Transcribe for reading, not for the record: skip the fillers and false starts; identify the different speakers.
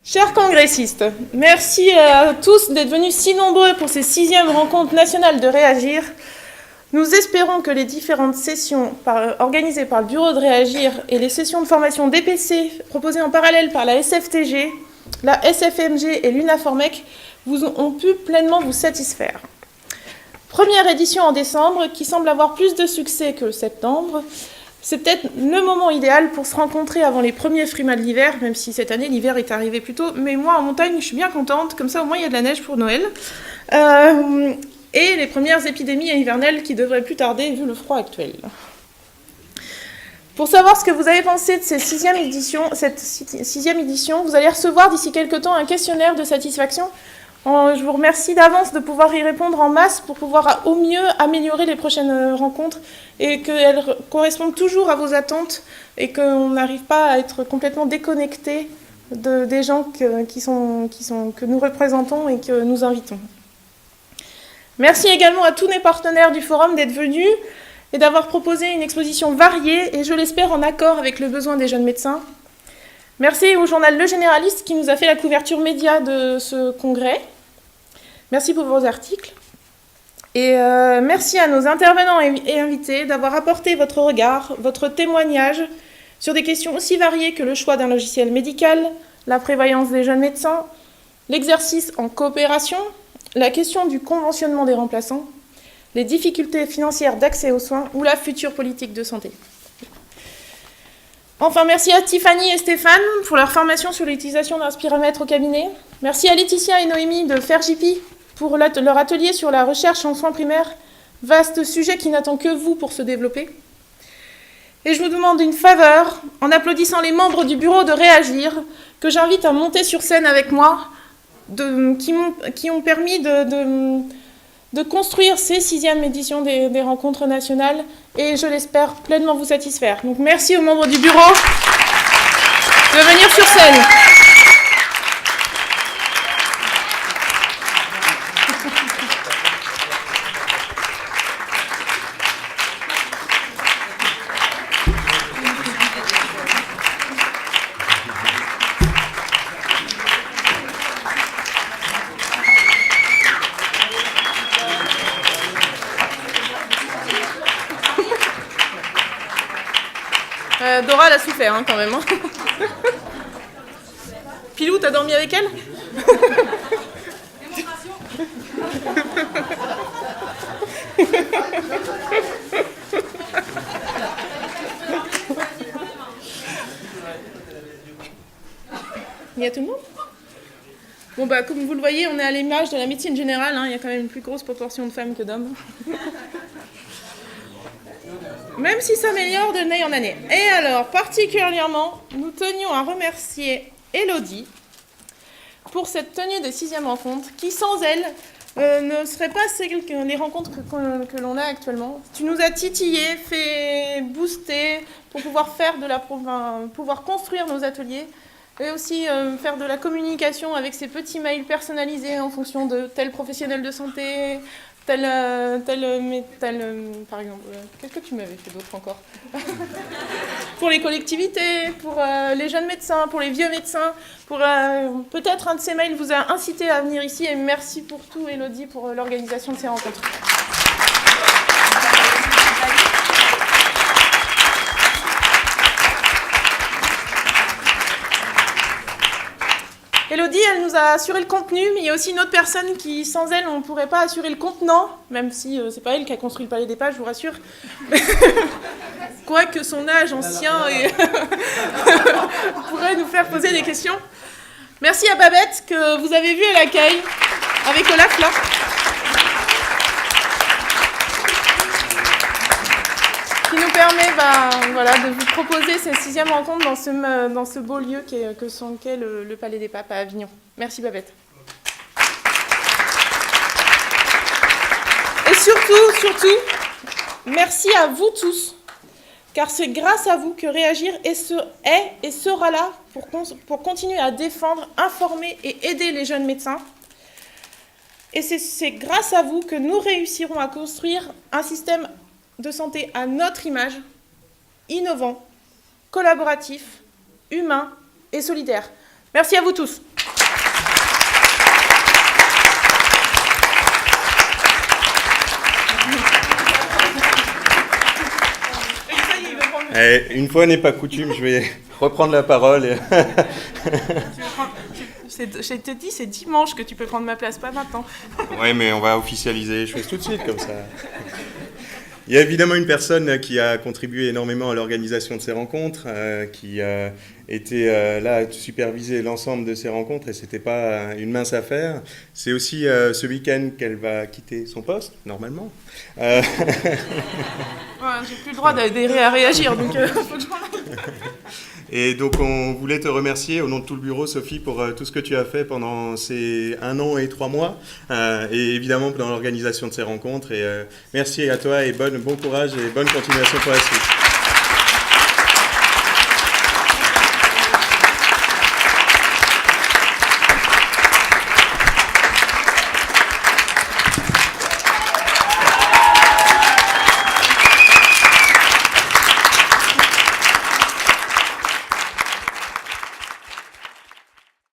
Speaker 1: Chers congressistes, merci à tous d'être venus si nombreux pour ces 6e rencontres nationales de Réagir. Nous espérons que les différentes sessions organisées par le Bureau de Réagir et les sessions de formation DPC proposées en parallèle par la SFTG, la SFMG et l'UNAFORMEC ont pu pleinement vous satisfaire. Première édition en décembre qui semble avoir plus de succès que septembre. C'est peut-être le moment idéal pour se rencontrer avant les premiers frimas de l'hiver, même si cette année l'hiver est arrivé plus tôt. Mais moi en montagne, je suis bien contente, comme ça au moins il y a de la neige pour Noël. Et les premières épidémies hivernales qui devraient plus tarder vu le froid actuel. Pour savoir ce que vous avez pensé de cette 6e édition, vous allez recevoir d'ici quelques temps un questionnaire de satisfaction. Je vous remercie d'avance de pouvoir y répondre en masse pour pouvoir au mieux améliorer les prochaines rencontres et qu'elles correspondent toujours à vos attentes et qu'on n'arrive pas à être complètement déconnecté des gens que nous représentons et que nous invitons. Merci également à tous mes partenaires du forum d'être venus et d'avoir proposé une exposition variée et je l'espère en accord avec le besoin des jeunes médecins. Merci au journal Le Généraliste qui nous a fait la couverture média de ce congrès. Merci pour vos articles. Et merci à nos intervenants et invités d'avoir apporté votre regard, votre témoignage sur des questions aussi variées que le choix d'un logiciel médical, la prévoyance des jeunes médecins, l'exercice en coopération, la question du conventionnement des remplaçants, les difficultés financières d'accès aux soins ou la future politique de santé. Enfin, merci à Tiffany et Stéphane pour leur formation sur l'utilisation d'un spiramètre au cabinet. Merci à Laetitia et Noémie de FairJP pour leur atelier sur la recherche en soins primaires, vaste sujet qui n'attend que vous pour se développer. Et je vous demande une faveur, en applaudissant les membres du bureau de Réagir, que j'invite à monter sur scène avec moi, qui ont permis de construire ces 6e éditions des rencontres nationales et je l'espère pleinement vous satisfaire. Donc merci aux membres du bureau de venir sur scène. Dora l'a souffert hein, quand même. Hein. Pilou, t'as dormi avec elle? Il y a tout le monde? Bon bah comme vous le voyez, on est à l'image de la médecine générale, hein. Il y a quand même une plus grosse proportion de femmes que d'hommes. Même si ça s'améliore d'année en année. Et alors, particulièrement, nous tenions à remercier Elodie pour cette tenue des 6e rencontres, qui sans elle ne serait pas les rencontres que l'on a actuellement. Tu nous as titillé, fait booster pour pouvoir pouvoir construire nos ateliers et aussi faire de la communication avec ces petits mails personnalisés en fonction de tel professionnel de santé, par exemple, qu'est-ce que tu m'avais fait d'autre encore? Pour les collectivités, pour les jeunes médecins, pour les vieux médecins, peut-être un de ces mails vous a incité à venir ici et merci pour tout Elodie pour l'organisation de ces rencontres. Elodie, elle nous a assuré le contenu, mais il y a aussi une autre personne qui, sans elle, on ne pourrait pas assurer le contenant, même si c'est pas elle qui a construit le Palais des Pages, je vous rassure. Quoique son âge ancien pourrait nous faire poser des questions. Merci à Babette, que vous avez vu à l'accueil, avec Olaf là. Qui nous permet de vous proposer cette 6e rencontre dans ce beau lieu qu'est le Palais des Papes à Avignon. Merci Babette. Et surtout, merci à vous tous, car c'est grâce à vous que Réagir est et sera là pour continuer à défendre, informer et aider les jeunes médecins. Et c'est grâce à vous que nous réussirons à construire un système de santé à notre image, innovant, collaboratif, humain et solidaire. Merci à vous tous.
Speaker 2: Une fois n'est pas coutume, je vais reprendre la parole.
Speaker 1: Je te dis, c'est dimanche que tu peux prendre ma place, pas maintenant.
Speaker 2: Oui, mais on va officialiser les choses tout de suite, comme ça. Il y a évidemment une personne qui a contribué énormément à l'organisation de ces rencontres, qui était là à superviser l'ensemble de ces rencontres, et ce n'était pas une mince affaire. C'est aussi ce week-end qu'elle va quitter son poste, normalement.
Speaker 1: Ouais, j'ai plus le droit d'adhérer à réagir, donc faut que je m'en aille.
Speaker 2: Et donc on voulait te remercier au nom de tout le bureau, Sophie, pour tout ce que tu as fait pendant ces 1 an et 3 mois, et évidemment dans l'organisation de ces rencontres. Et merci à toi et bon courage et bonne continuation pour la suite.